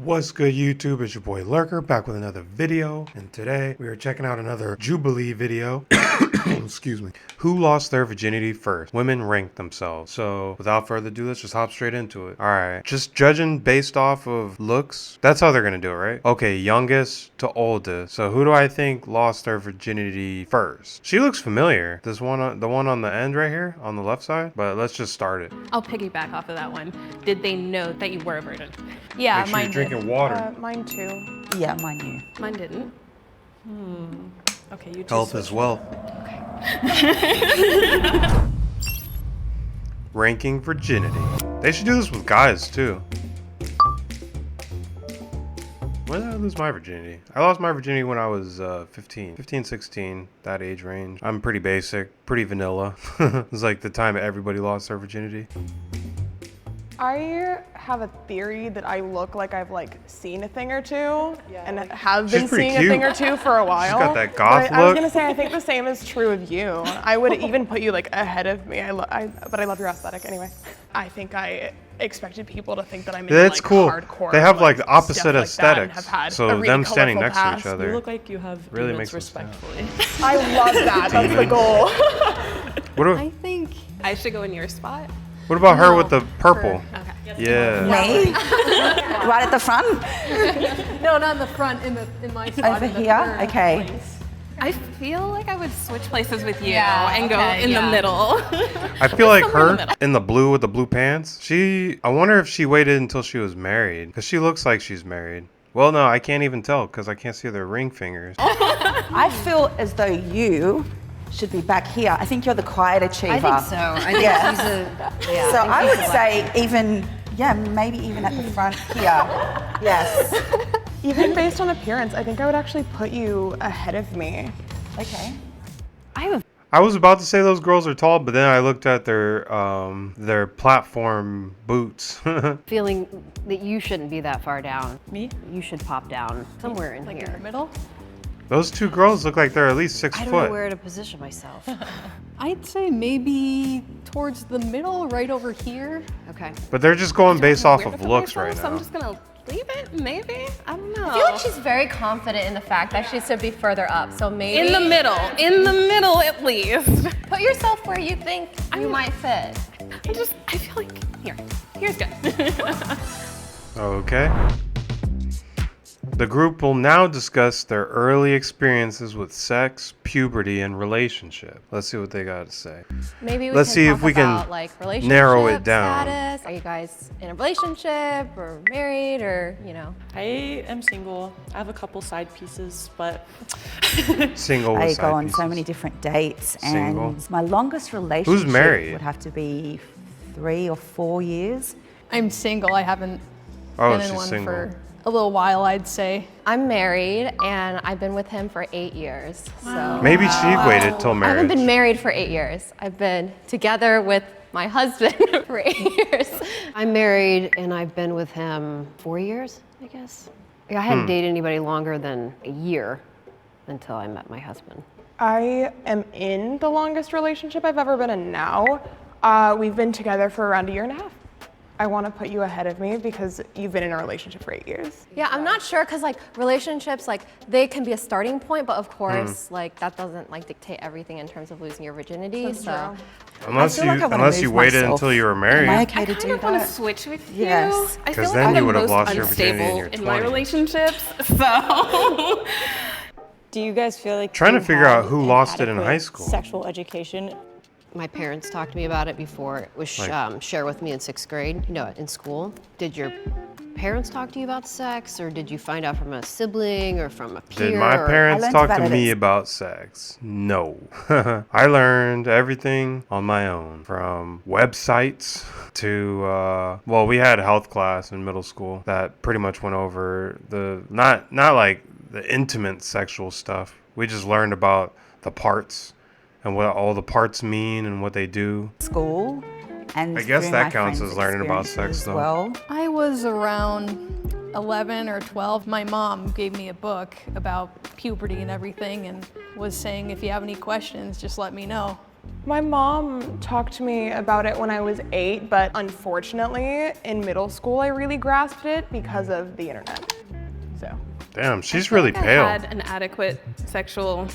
What's good, YouTube? It's your boy Lurker back with another video, and today we are checking out another Jubilee video. Excuse me. Who lost their virginity first? Women ranked themselves. So without further ado, let's just hop straight into it. All right, just judging based off of looks, that's how they're gonna do it, right? Okay, youngest to oldest. So who do I think lost their virginity first? She looks familiar. This one, the one on the end right here on the left side. But let's just start it. I'll piggyback off of that one. Did they know that you were a virgin? Yeah, Make sure mine you're did. drinking water. Mine too. Yeah, mine knew. Mine didn't. Okay, you two Health switch. as well. Ranking virginity. They should do this with guys too. When did I lose my virginity? I lost my virginity when I was 15, 16, that age range. I'm pretty basic, pretty vanilla. It's like the time everybody lost their virginity. I have a theory that I look like I've seen a thing or two and have been pretty seeing cute. a thing or two for a while. She's got that goth I was look. gonna say I think the same is true of you. I would even put you ahead of me. But I love your aesthetic anyway. I think I expected people to think that I'm into That's cool. hardcore. They have the stuff opposite like that and aesthetics. have had So a really them standing colorful next to each past. other You look like you have really demons makes them respectfully. I love that. That's the goal. I think I should go in your spot. What about her with the purple? Okay. Yeah. Me? Right at the front? No, not in the front, in my spot. Over in the here? third Okay. place. I feel like I would switch places with you Yeah, and go okay, in the yeah. middle. I feel like Somewhere in her the middle. in the blue with the blue pants. I wonder if she waited until she was married, because she looks like she's married. Well, no, I can't even tell because I can't see their ring fingers. I feel as though you should be back here. I think you're the quiet achiever. I think so. I think Yeah. he's a, yeah. So I would think say even, maybe even at the front here. Yes. Even based on appearance, I think I would actually put you ahead of me. Okay. I was about to say those girls are tall, but then I looked at their platform boots. feeling that you shouldn't be that far down. Me? You should pop down somewhere in Like here. in the middle? Those two girls look like they're at least 6 I don't foot. know where to position myself. I'd say maybe towards the middle, right over here. Okay. But they're just going based off Where to of put looks myself, right So I'm now. just gonna leave it, maybe? I don't know. I feel like she's very confident in the fact that she should be further up. So maybe in the middle at least. put yourself where you think you might fit. I feel like here's good. Okay. The group will now discuss their early experiences with sex, puberty, and relationship. Let's see what they got to say. Maybe we Let's can see talk if we can about, relationship narrow it down. status. Are you guys in a relationship or married or I am single. I have a couple side pieces, but Single with I side go on so pieces. many different dates, Single. and my longest relationship married? would have to be 3 or 4 years. I'm single. I haven't Oh, been in she's one single. for a little while, I'd say. I'm married and I've been with him for 8 years. So Maybe she waited till I marriage. haven't been married for 8 years. I've been together with my husband for 8 years. I'm married and I've been with him 4 years, I guess. I hadn't dated anybody longer than a year until I met my husband. I am in the longest relationship I've ever been in now. We've been together for around 1.5 years. I want to put you ahead of me because you've been in a relationship for 8 years. Yeah, I'm not sure because relationships, they can be a starting point, but of course, that doesn't dictate everything in terms of losing your virginity. That's so true. Unless feel like I wanna unless you move waited myself. until you were married. Am I okay I to kind do of want to that? switch with you. Yes. I 'Cause feel then like you I'm would the have most lost your virginity in unstable your in my 20s. relationships. So Do you guys feel like Trying to you figure out had who an lost it in adequate high school. Sexual education. My parents talked to me about it before it was shared with me in 6th grade, in school. Did your parents talk to you about sex, or did you find out from a sibling or from a peer? Did my or- parents learned talk about to it me at- about sex? No. I learned everything on my own, from websites to we had a health class in middle school that pretty much went over the not like the intimate sexual stuff. We just learned about the parts and what all the parts mean and what they do. School, and I guess through that my counts friends' as learning about experiences sex, as though. Well, I was around 11 or 12. My mom gave me a book about puberty and everything and was saying, if you have any questions, just let me know. My mom talked to me about it when I was 8, but unfortunately, in middle school, I really grasped it because of the internet. So. Damn, she's really pale. I had an adequate sexual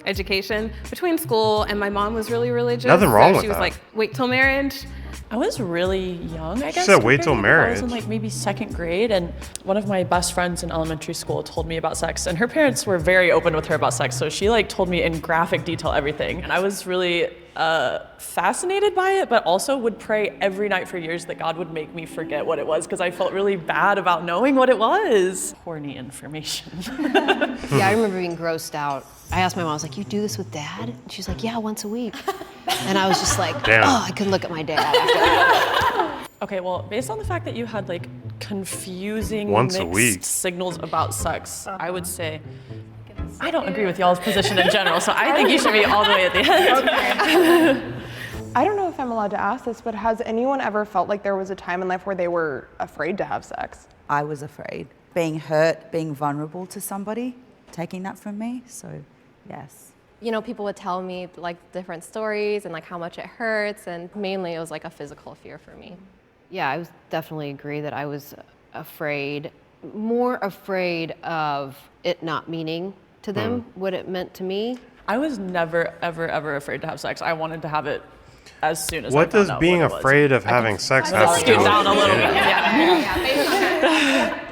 education between school, and my mom was really religious. Nothing wrong so with she was that. like, wait till marriage. I was really young, I guess. said wait compared till to you. I marriage. was in like maybe 2nd grade, and one of my best friends in elementary school told me about sex, and her parents were very open with her about sex, so she like told me in graphic detail everything, and I was really fascinated by it, but also would pray every night for years that God would make me forget what it was, because I felt really bad about knowing what it was. Horny information. Yeah, I remember being grossed out. I asked my mom, I was like, you do this with dad? And she's like, yeah, once a week. And I was just like, Damn. oh, I couldn't look at my dad after that. Okay, well, based on the fact that you had like confusing Once a mixed week. signals about sex, I would say I don't agree with y'all's position in general, so I think you should be all the way at the end. I don't know if I'm allowed to ask this, but has anyone ever felt like there was a time in life where they were afraid to have sex? I was afraid. Being hurt, being vulnerable to somebody, taking that from me, so yes. You know, people would tell me like different stories and like how much it hurts, and mainly it was like a physical fear for me. Yeah, I was definitely agree that I was afraid, more afraid of it not meaning to them what it meant to me. I was never, ever, ever afraid to have sex. I wanted to have it as soon as I What found does out being what it was. afraid of having sex have to do Scoot with down a little bit. virginity? Yeah.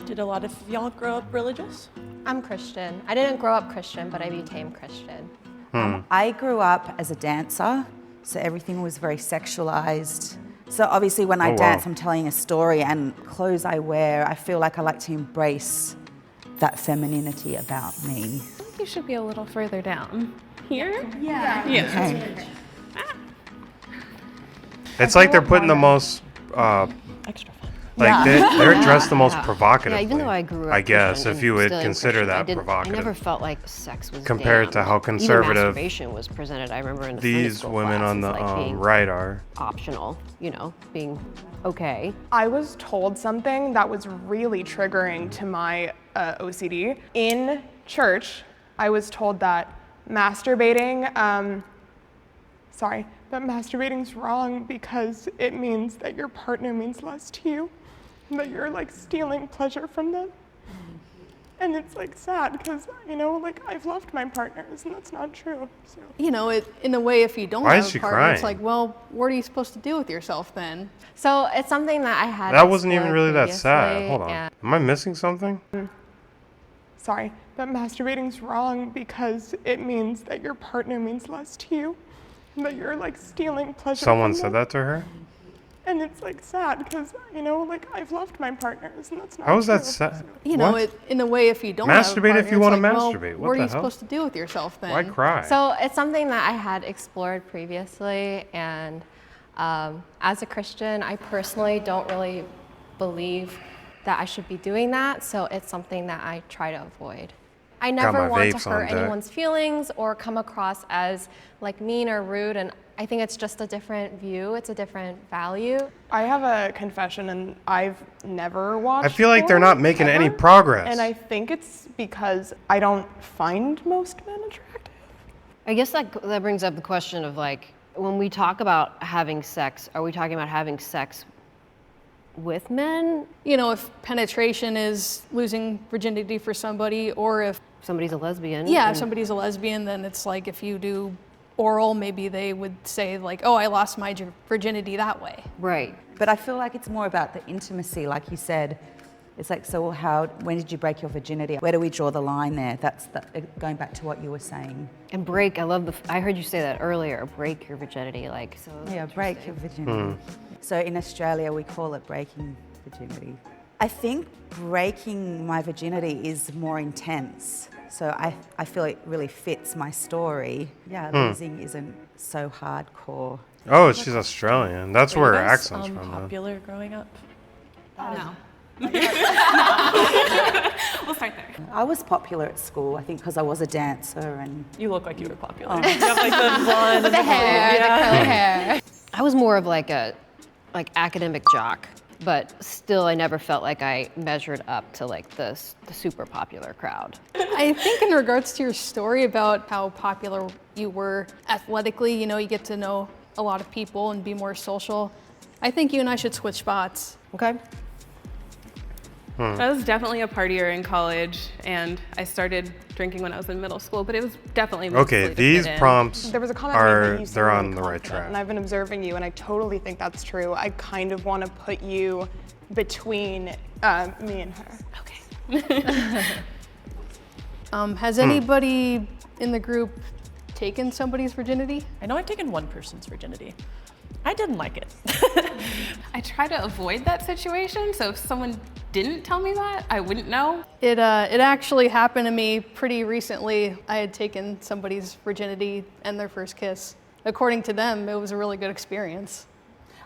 Did a lot of y'all grow up religious? I'm Christian. I didn't grow up Christian, but I became Christian. I grew up as a dancer, so everything was very sexualized. So obviously when I Oh, dance, wow. I'm telling a story, and clothes I wear, I feel like I like to embrace that femininity about me. I think you should be a little further down. Here? Okay. It's like they're putting the most, Extra fun. like they're dressed the most provocatively. Yeah, even though I grew up I guess, Christian if and you would still am consider Christian, that I provocative. never felt like sex was Compared to damned. how conservative Even masturbation was presented. I remember in the Sunday These school women class on the as, like, being right are. optional, you know, being okay. I was told something that was really triggering to my OCD. In church, I was told that masturbating, that masturbating's wrong because it means that your partner means less to you, and that you're like stealing pleasure from them. And it's like sad because, you know, like I've loved my partners and that's not true. So. You know, in a way, if you don't Why have is she a partner, it's crying? like, well, what are you supposed to do with yourself then? So it's something that I had. That wasn't even explored really that sad. previously, Hold on. and- Am I missing something? Sorry, that masturbating's wrong because it means that your partner means less to you, and that you're like stealing pleasure Someone from said them. that to her? And it's like sad because, you know, like I've loved my partners and that's not How is that true. sad? You know, What? in a way, if you don't Masturbate have a partner, if you it's wanna like, well, masturbate. What What are the you hell? supposed to do with yourself then? Why cry? So it's something that I had explored previously, and as a Christian, I personally don't really believe that I should be doing that, so it's something that I try to avoid. I never my want to vapes on hurt deck. anyone's feelings or come across as like mean or rude, and I think it's just a different view, it's a different value. I have a confession and I've never watched I feel like they're porn, not making any ever. progress. And I think it's because I don't find most men attractive. I guess that brings up the question of like, when we talk about having sex, are we talking about having sex with men? You know, if penetration is losing virginity for somebody, or if, Somebody's a lesbian. yeah, if and- somebody's a lesbian, then it's like if you do oral, maybe they would say like, oh, I lost my virginity that way. Right. But I feel like it's more about the intimacy, like you said. It's like, so when did you break your virginity? Where do we draw the line there? That's going back to what you were saying. And break, I heard you say that earlier, break your virginity, like, so. Yeah, break your virginity. So in Australia, we call it breaking virginity. I think breaking my virginity is more intense. So I feel it really fits my story. Yeah, losing isn't so hardcore. Oh, she's Australian. That's Were where you her guys, accent's from. though. popular growing up? No. We'll start there. I was popular at school, I think, because I was a dancer and You look like you were popular. You have like the blonde and The hair, the curly hair. I was more of like a academic jock. but still I never felt like I measured up to like the super popular crowd. I think in regards to your story about how popular you were athletically, you know, you get to know a lot of people and be more social. I think you and I should switch spots. Okay. I was definitely a partier in college, and I started drinking when I was in middle school, but it was definitely mostly Okay, to these fit in. prompts There was a comment made that are, you they're seem on really the right confident, track. and I've been observing you, and I totally think that's true. I kind of want to put you between me and her. Okay. Has anybody in the group taken somebody's virginity? I know I've taken one person's virginity. I didn't like it. I try to avoid that situation, so if someone didn't tell me that, I wouldn't know. It actually happened to me pretty recently. I had taken somebody's virginity and their first kiss. According to them, it was a really good experience.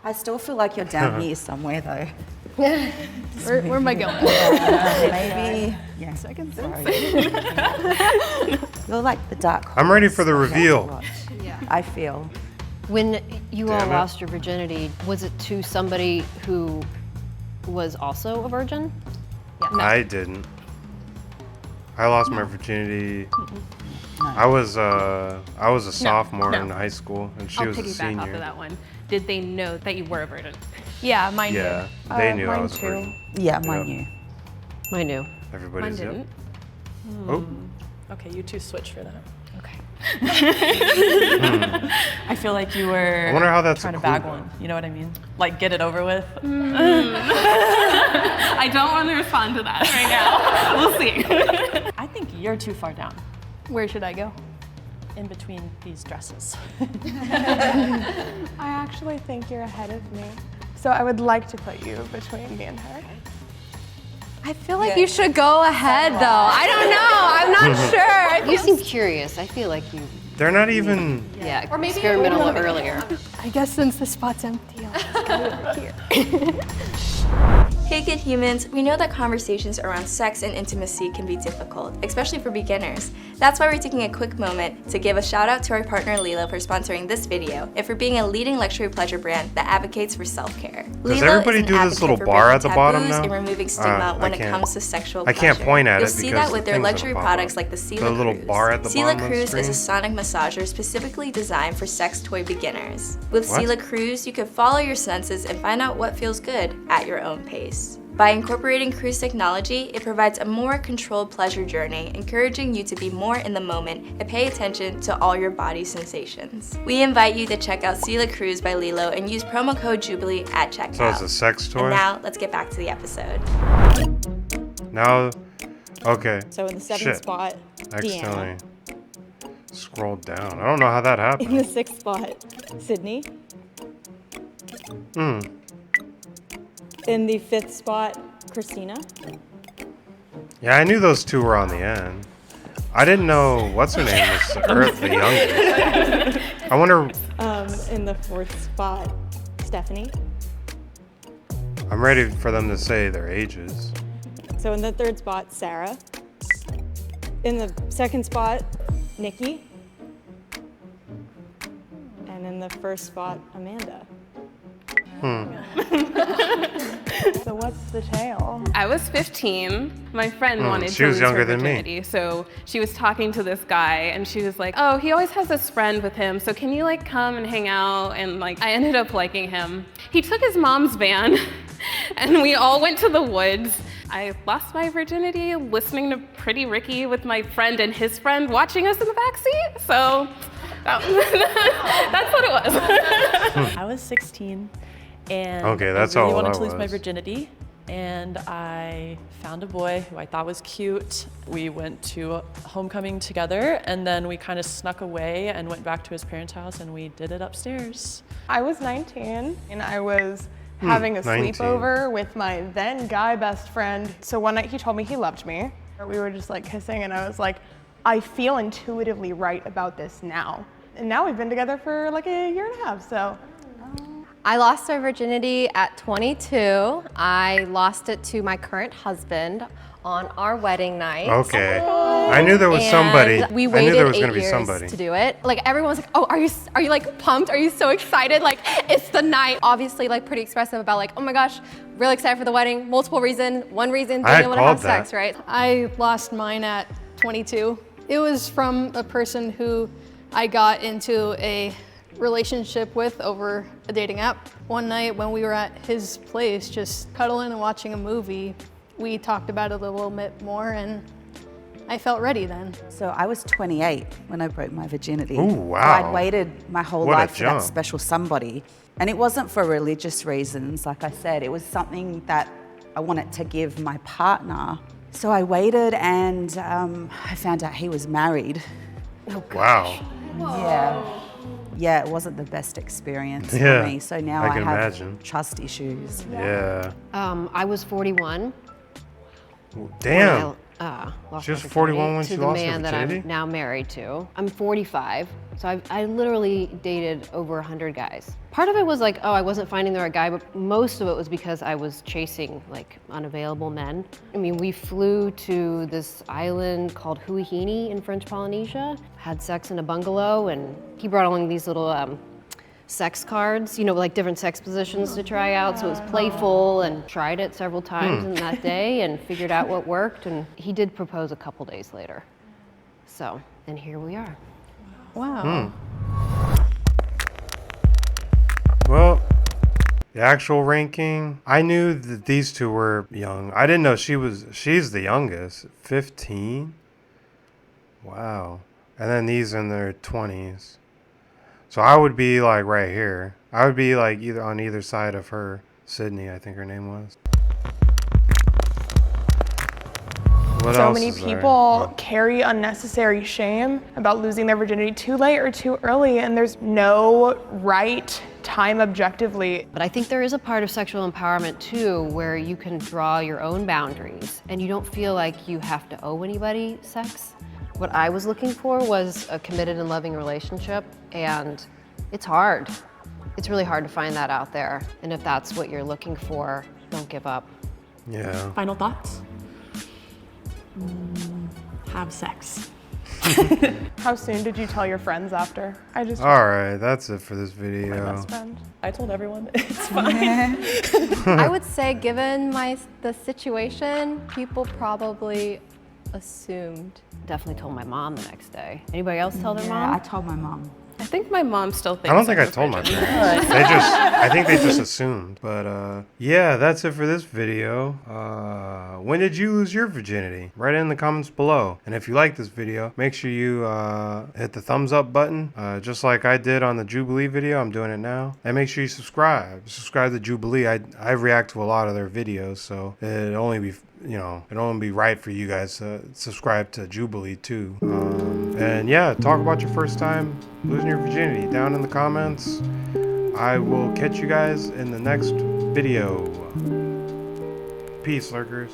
I still feel like you're down here somewhere though. Where am I going? Maybe. Yeah. Second Sorry. You're like the dark horse. I'm ready for the I like to reveal. watch. I feel. When you all Damn it. lost your virginity, was it to somebody who was also a virgin? I didn't. I lost my virginity. I was a sophomore in high school, and she I'll was a piggyback senior. off of that one. Did they know that you were a virgin? Yeah, mine Yeah, they knew I mine was a too. virgin. Yeah, mine Yeah. knew. I knew. Everybody's Mine yep. didn't. Oh, Okay, you two switch for that. Okay. I feel like you were I wonder how that's a trying to clue, bag though. one. You know what I mean? Like get it over with. I don't want to respond to that right now. We'll see. I think you're too far down Where should I go? in between these dresses. I actually think you're ahead of me. So I would like to put you between me and her. I feel like you should go ahead, though. I don't know. I'm not sure. You seem curious. I feel like you, they're not even. yeah, experimented a little earlier. I guess since the spot's empty, I'll just go over here. Hey good humans, we know that conversations around sex and intimacy can be difficult, especially for beginners. That's why we're taking a quick moment to give a shout out to our partner Lilo for sponsoring this video and for being a leading luxury pleasure brand that advocates for self-care. Does Lilo everybody is an do this advocate little for bar breaking at the bottom taboos now? and removing stigma when it can't- comes to sexual I can't pleasure. point at You'll it see because that with the their thing's gonna luxury pop products up. like the Sela The little Cruise. bar at the Sela bottom of the Cruise is a screen? sonic massager specifically designed for sex toy beginners. With What? Sela Cruise, you can follow your senses and find out what feels good at your own pace. By incorporating cruise technology, it provides a more controlled pleasure journey, encouraging you to be more in the moment and pay attention to all your body sensations. We invite you to check out Sela Cruise by Lilo and use promo code Jubilee at checkout. So it's a sex toy? And now, let's get back to the episode. Now, okay. So in the seventh Shit. spot, Deanna. Accidentally scrolled down. I don't know how that In happened. the sixth spot, Sydney. In the fifth spot, Christina. Yeah, I knew those two were on the end. I didn't know what's her name was the youngest. I wonder. In the fourth spot, Stephanie. I'm ready for them to say their ages. So in the third spot, Sarah. In the second spot, Nikki. And in the first spot, Amanda. So what's the tale? I was 15. My friend wanted she to was lose younger her than me. virginity, so she was talking to this guy, and she was like, "Oh, he always has this friend with him, so can you like come and hang out?" And like, I ended up liking him. He took his mom's van, and we all went to the woods. I lost my virginity listening to Pretty Ricky with my friend and his friend watching us in the backseat. So that's what it was. I was 16 and Okay, that's I really how old wanted I to lose my was. virginity. And I found a boy who I thought was cute. We went to homecoming together, and then we kind of snuck away and went back to his parents' house, and we did it upstairs. I was 19 and I was having a 19. sleepover with my then guy best friend. So one night he told me he loved me. We were just like kissing and I was like, I feel intuitively right about this now. And now we've been together for like a year and a half, so. I lost my virginity at 22. I lost it to my current husband on our wedding night. Okay. I knew there was somebody. We I knew waited there was 8 gonna be years somebody. to do it. Like everyone was like, "Oh, are you like pumped? Are you so excited? Like it's the night." Obviously, like pretty expressive about like, "Oh my gosh, really excited for the wedding." Multiple reason. One reason, I being able to have called that. sex, right? I lost mine at 22. It was from a person who I got into a relationship with over a dating app. One night when we were at his place just cuddling and watching a movie, we talked about it a little bit more and I felt ready then. So I was 28 when I broke my virginity. Ooh, So wow. I'd waited my whole What a life for that jump. special somebody. And it wasn't for religious reasons, like I said. It was something that I wanted to give my partner. So I waited and I found out he was married. Wow. Yeah, it wasn't the best experience Yeah, for me. So now I I can have imagine. trust issues. Yeah. I was 41. Damn. When I, lost She was my 41 virginity when to she the lost her man that virginity? I'm now married to. I'm 45, so I literally dated over 100 guys. Part of it was like, oh, I wasn't finding the right guy, but most of it was because I was chasing like unavailable men. I mean, we flew to this island called Huahine in French Polynesia, had sex in a bungalow, and he brought along these little sex cards, you know, like different sex positions to try out. So it was playful, and tried it several times in that day and figured out what worked. And he did propose a couple days later. So, and here we are. Wow. Well, the actual ranking, I knew that these two were young. I didn't know she's the youngest, 15. Wow. And then these in their 20s. So I would be like right here. I would be like either on either side of her. Sydney, I think her name was. What So else many is there? people carry unnecessary shame about losing their virginity too late or too early, and there's no right time objectively. But I think there is a part of sexual empowerment too where you can draw your own boundaries and you don't feel like you have to owe anybody sex. What I was looking for was a committed and loving relationship, and it's hard. It's really hard to find that out there. And if that's what you're looking for, don't give up. Yeah. Final thoughts? Have sex. How soon did you tell your friends after? I just All right, that's it for this my video. best friend. I told everyone it's fine. I would say, given the situation, people probably assumed. Definitely told my mom the next day. Anybody else tell their Yeah, I mom? told my mom. I think my mom still thinks I don't think I was told my virgin. parents. I think they just assumed. But yeah, that's it for this video. When did you lose your virginity? Write it in the comments below. And if you like this video, make sure you hit the thumbs up button, just like I did on the Jubilee video. I'm doing it now. And make sure you subscribe. Subscribe to Jubilee. I react to a lot of their videos, so it'd only be right for you guys to subscribe to Jubilee too. And yeah, talk about your first time losing your virginity down in the comments. I will catch you guys in the next video. Peace, lurkers.